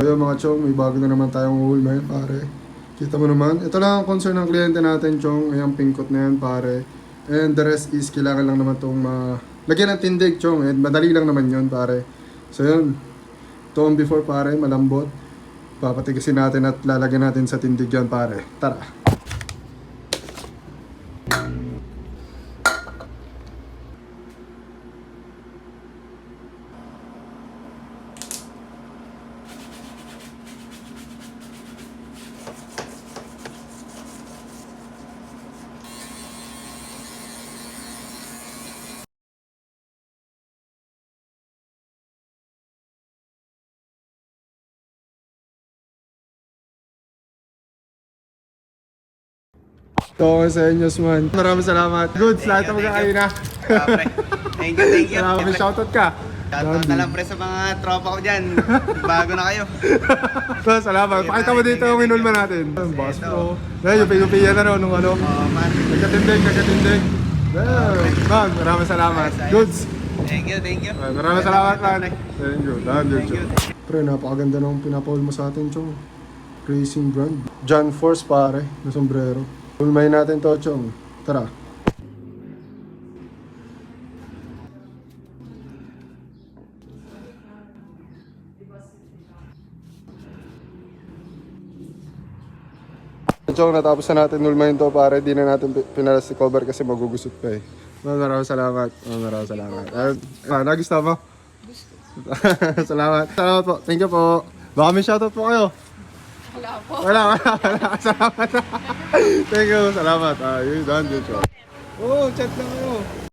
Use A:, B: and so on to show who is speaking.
A: Ayun mga chong, may bago na naman tayong hull ngayon pare. Kita mo naman, ito lang ang concern ng kliyente natin chong, ayang pingkot na yan pare. And the rest is kailangan lang naman itong lagyan ng tindig chong, and madali lang naman yun pare. So yun, ito ang before pare, malambot. Papatigasin natin at lalagyan natin sa tindig yan pare. Tara! Ito sa inyo, man. Maraming salamat. Goods, lahat ng magkakain na.
B: Thank you.
A: Salamat, may shoutout ka.
B: Shoutout na lang pre sa mga tropa ko dyan. Bago na kayo.
A: So, salamat. Pakita mo dito yung inulma natin. Boss bro. Dahil yung pinupiya na rin nung ano.
B: Oh man.
A: Nagkatindig. Man, maraming salamat. Goods.
B: Thank you.
A: Maraming salamat, man. Thank you. Pre, napakaganda nung pinapaul mo sa atin, Chong. Racing brand. John Force, pare. Na sombrero. Ulmayin natin to, Chong. Tara. Chong, natapos na natin ulmayin to, pare. Di na natin pinalas si cover kasi magugusot pa eh. Maraming salamat. Nagustuhan mo? Salamat po. Thank you po. Baka may shoutout po kayo.
C: Wala po.
A: Wala. Salamat. Thank you. Salamat. Yun, done. Oh, chat lang kayo.